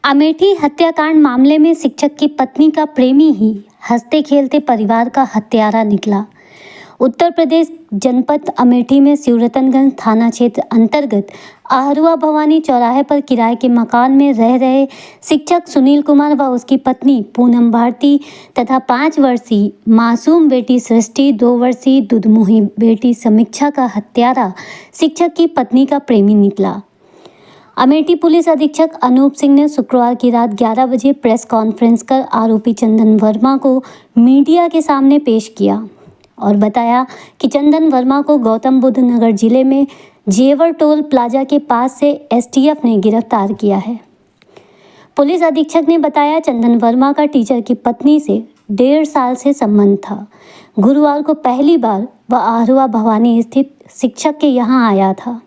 अमेठी हत्याकांड मामले में शिक्षक की पत्नी का प्रेमी ही हंसते खेलते परिवार का हत्यारा निकला। उत्तर प्रदेश जनपद अमेठी में शिवरतनगंज थाना क्षेत्र अंतर्गत आहरुआ भवानी चौराहे पर किराए के मकान में रह रहे शिक्षक सुनील कुमार व उसकी पत्नी पूनम भारती तथा 5 वर्षीय मासूम बेटी सृष्टि, 2 वर्षीय दुधमुही बेटी समीक्षा का हत्यारा शिक्षक की पत्नी का प्रेमी निकला। अमेठी पुलिस अधीक्षक अनूप सिंह ने शुक्रवार की रात 11 बजे प्रेस कॉन्फ्रेंस कर आरोपी चंदन वर्मा को मीडिया के सामने पेश किया और बताया कि चंदन वर्मा को गौतम बुद्ध नगर जिले में जेवर टोल प्लाजा के पास से एसटीएफ ने गिरफ्तार किया है। पुलिस अधीक्षक ने बताया, चंदन वर्मा का टीचर की पत्नी से 1.5 साल से संबंध था। गुरुवार को पहली बार वह आहरुआ भवानी स्थित शिक्षक के यहाँ आया था।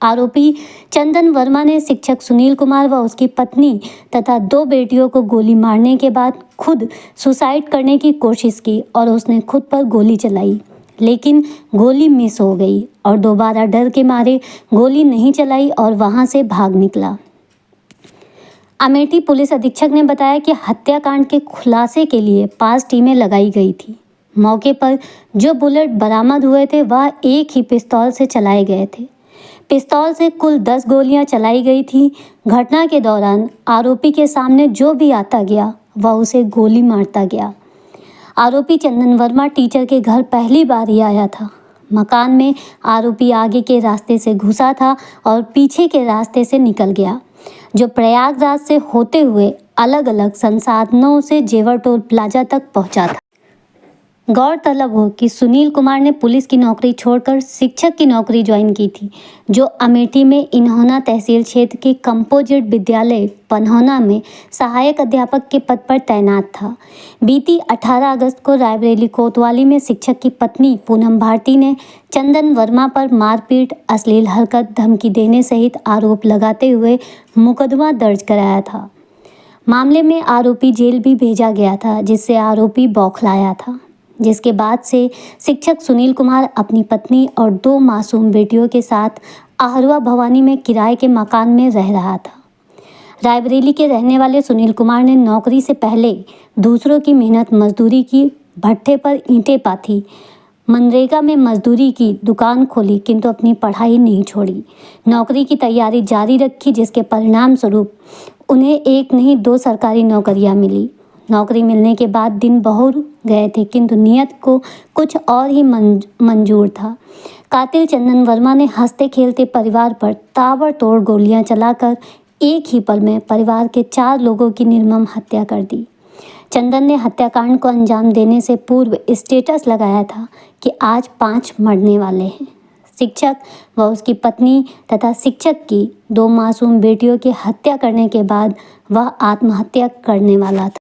आरोपी चंदन वर्मा ने शिक्षक सुनील कुमार व उसकी पत्नी तथा 2 बेटियों को गोली मारने के बाद खुद सुसाइड करने की कोशिश की और उसने खुद पर गोली चलाई, लेकिन गोली मिस हो गई और दोबारा डर के मारे गोली नहीं चलाई और वहां से भाग निकला। अमेठी पुलिस अधीक्षक ने बताया कि हत्याकांड के खुलासे के लिए 5 टीमें लगाई गई थी। मौके पर जो बुलेट बरामद हुए थे वह एक ही पिस्तौल से चलाए गए थे। पिस्तौल से कुल 10 गोलियां चलाई गई थी। घटना के दौरान आरोपी के सामने जो भी आता गया वह उसे गोली मारता गया। आरोपी चंदन वर्मा टीचर के घर पहली बार ही आया था। मकान में आरोपी आगे के रास्ते से घुसा था और पीछे के रास्ते से निकल गया, जो प्रयागराज से होते हुए अलग अलग संसाधनों से जेवर टोल प्लाजा तक पहुंचा था। गौरतलब हो कि सुनील कुमार ने पुलिस की नौकरी छोड़कर शिक्षक की नौकरी ज्वाइन की थी, जो अमेठी में इन्होना तहसील क्षेत्र के कंपोजिट विद्यालय पन्होना में सहायक अध्यापक के पद पर तैनात था। बीती 18 अगस्त को रायबरेली कोतवाली में शिक्षक की पत्नी पूनम भारती ने चंदन वर्मा पर मारपीट, अश्लील हरकत, धमकी देने सहित आरोप लगाते हुए मुकदमा दर्ज कराया था। मामले में आरोपी जेल भी भेजा गया था, जिससे आरोपी बौखलाया था, जिसके बाद से शिक्षक सुनील कुमार अपनी पत्नी और 2 मासूम बेटियों के साथ आहरुआ भवानी में किराए के मकान में रह रहा था। रायबरेली के रहने वाले सुनील कुमार ने नौकरी से पहले दूसरों की मेहनत मजदूरी की, भट्ठे पर ईंटें पाथी, मनरेगा में मजदूरी की, दुकान खोली, किंतु अपनी पढ़ाई नहीं छोड़ी। नौकरी की तैयारी जारी रखी, जिसके परिणाम स्वरूप उन्हें एक नहीं 2 सरकारी नौकरियां मिली। नौकरी मिलने के बाद दिन बहुत गए थे, किंतु नियत को कुछ और ही मंजूर था। कातिल चंदन वर्मा ने हंसते खेलते परिवार पर ताबड़तोड़ गोलियां चलाकर एक ही पल में परिवार के 4 लोगों की निर्मम हत्या कर दी। चंदन ने हत्याकांड को अंजाम देने से पूर्व स्टेटस लगाया था कि आज 5 मरने वाले हैं। शिक्षक व उसकी पत्नी तथा शिक्षक की 2 मासूम बेटियों की हत्या करने के बाद वह आत्महत्या करने वाला था।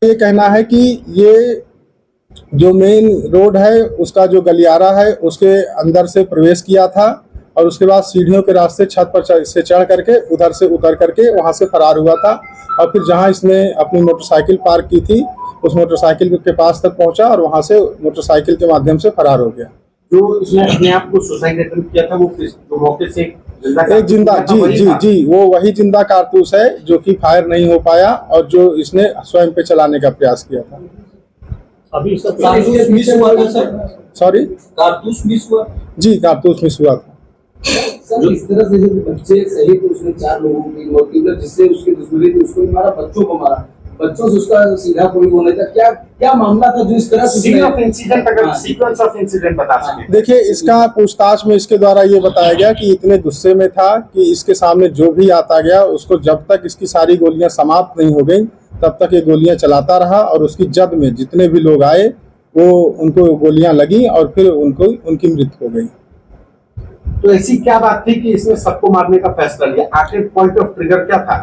ये कहना है कि ये जो मेन रोड है उसका जो गलियारा है उसके अंदर से प्रवेश किया था और उसके बाद सीढ़ियों के रास्ते छत पर से चढ़ करके उधर से उतर करके वहां से फरार हुआ था और फिर जहां इसने अपनी मोटरसाइकिल पार्क की थी उस मोटरसाइकिल के पास तक पहुंचा और वहां से मोटरसाइकिल के माध्यम से फरार हो गया। जो इसने अपने आप को सुसाइड अटेम्प्ट किया था वो तो मौके से एक जिंदा जी वो वही जिंदा कारतूस है जो कि फायर नहीं हो पाया और जो इसने स्वयं पे चलाने का प्रयास किया था। अभी इसका कारतूस मिस हुआ था सर? सॉरी, कारतूस मिस हुआ? जी कारतूस मिस हुआ था। सर इस तरह से बच्चे सहित उसने 4 लोगों की मौत की, जिससे उसकी दुश्मनी थी, उसको भी मारा, बच्चों को मारा, बच्चों से उसका सीधा कोई वो नहीं था। क्या मामला था जो इस तरह से सीक्वेंस ऑफ इंसिडेंट बता सके? देखिए, इसका पूछताछ में इसके द्वारा ये बताया गया कि इतने गुस्से में था कि इसके सामने जो भी आता गया उसको जब तक इसकी सारी गोलियां समाप्त नहीं हो गई तब तक ये गोलियां चलाता रहा और उसकी जद में जितने भी लोग आए वो उनको गोलियां लगी और फिर उनकी मृत्यु हो गई। तो ऐसी क्या बात थी कि इसने सबको मारने का फैसला लिया? आखिर पॉइंट ऑफ ट्रिगर क्या था?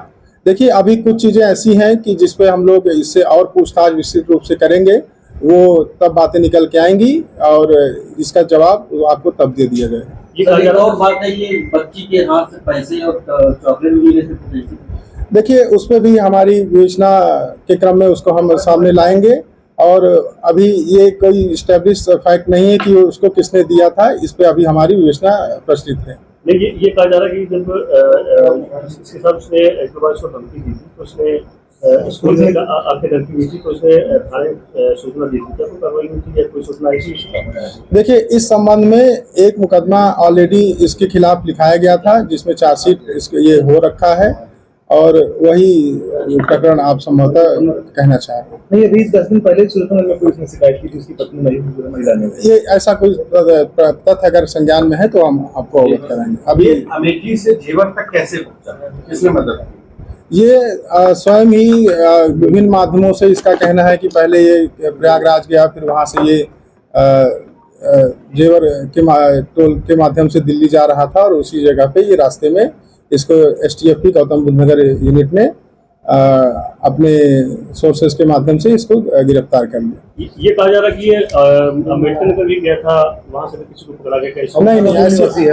देखिए, अभी कुछ चीजें ऐसी हैं कि जिस पे हम लोग इससे और पूछताछ विस्तृत रूप से करेंगे, वो तब बातें निकल के आएंगी और इसका जवाब आपको तब दे दिया जाएगा। ये और बात है, ये बच्ची के हाथ से पैसे और चॉकलेट मिले थे। देखिए, उस पर भी हमारी विवेचना के क्रम में उसको हम सामने लाएंगे और अभी ये कोई स्टैब्लिश फैक्ट नहीं है कि उसको किसने दिया था, इस पे अभी हमारी विवेचना प्रचलित है। नहीं, ये कहा जा रहा है कि जब इसके साथ उसने एक बार उसको धमकी दी थी तो उसने स्कूल में आपके धमकी दी थी तो उसने थाने सूचना दी थी, क्या कोई कार्रवाई हुई थी या कोई सूचना आई थी? देखिए, इस संबंध में एक मुकदमा ऑलरेडी इसके खिलाफ लिखाया गया था जिसमें चार्जशीट ये हो रखा है और वही प्रकरण आप संभवतः कहना चाह रहे हैं। नहीं, अभी 10 दिन पहले सूरतगंज में पुलिस ने शिकायत की थी उसकी पत्नी महिला ने। ये ऐसा कोई तथ्य अगर संज्ञान में है तो हम आपको अवगत कराएंगे। अभी अमेठी से जेवर तक कैसे पहुंचा, किसने मदद की? ये स्वयं ही विभिन्न माध्यमों से इसका कहना है कि पहले ये प्रयागराज गया, फिर वहाँ से ये जेवर के माध्यम से दिल्ली जा रहा था और उसी जगह पे ये रास्ते में इसको STF गौतम बुद्ध नगर यूनिट ने अपने सोर्सेस के माध्यम से इसको गिरफ्तार कर लिया। ये कहा जा रहा है कि ये अम्बेडकर नगर भी गया था, वहाँ से किसी को पकड़ा गया? नहीं,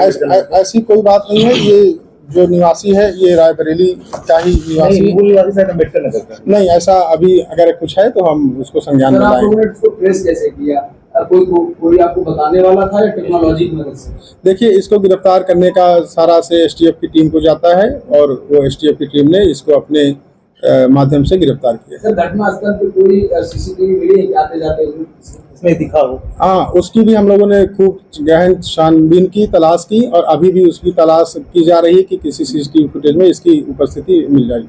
ऐसी कोई बात नहीं है। ये जो निवासी है ये रायबरेली का ही निवासी अम्बेडकर नगर का नहीं। ऐसा अभी अगर कुछ है तो हम उसको संज्ञान में लाएंगे। ट्रेस कैसे किया? कोई आपको बताने वाला था या टेक्नोलॉजी की मदद से? देखिए, इसको गिरफ्तार करने का सारा से STF की टीम को जाता है और वो STF की टीम ने इसको अपने माध्यम से गिरफ्तार किया। सर, घटनास्थल पर कोई CCTV मिली है आते जाते इसमें दिखा हो? हाँ, उसकी भी हम लोगों ने खूब गहन छानबीन की, तलाश की और अभी भी उसकी तलाश की जा रही है कि किसी CCTV फुटेज में इसकी उपस्थिति मिल जाए।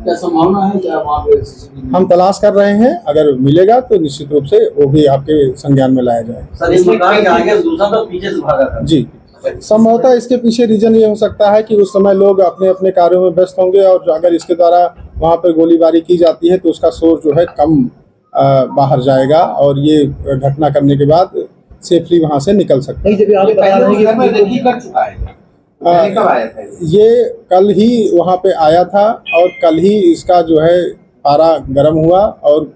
क्या संभावना है क्या वहाँ पे CCTV? हम तलाश कर रहे हैं, अगर मिलेगा तो निश्चित रूप से वो भी आपके संज्ञान में लाया जाएगा। सर, इस मकान के आगे दूसरा तो पीछे से भागा था। जी, संभवतः इसके पीछे रीजन ये हो सकता है कि उस समय लोग अपने अपने कार्यों में व्यस्त होंगे और अगर इसके द्वारा वहाँ पर गोलीबारी की जाती है तो उसका शोर जो है कम बाहर जाएगा और ये घटना करने के बाद सेफली वहाँ से निकल सकते हैं। ये कल ही वहाँ पे आया था और कल ही इसका जो है पारा गर्म हुआ और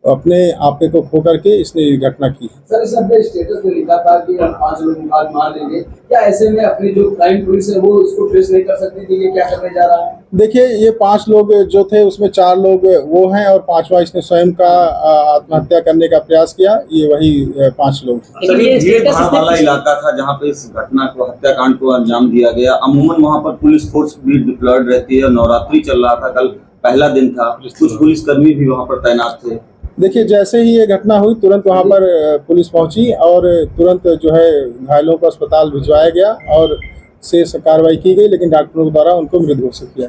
अपने आपे को खो करके इसने ये घटना की। सर, इस अपने स्टेटस में लिखा था कि 5 लोग मार देंगे, क्या ऐसे में अपनी जो क्राइम पुलिस है वो इसको ट्रेस नहीं कर सकती थी? ये क्या करने जा रहा है? देखिए, ये 5 लोग जो थे उसमें 4 लोग वो हैं और 5वां इसने स्वयं का आत्महत्या करने का प्रयास किया। ये वही 5 लोग। वाला इलाका था जहाँ पे इस घटना को, हत्याकांड को अंजाम दिया गया। अमूमन वहाँ पर पुलिस फोर्स भी डिप्लॉयड रहती है। नवरात्रि चल रहा था, कल पहला दिन था, कुछ पुलिसकर्मी भी वहाँ पर तैनात थे। देखिए, जैसे ही ये घटना हुई तुरंत वहाँ पर पुलिस पहुंची और तुरंत जो है घायलों को अस्पताल भिजवाया गया और शेष कार्रवाई की गई, लेकिन डॉक्टरों के द्वारा उनको मृत घोषित किया।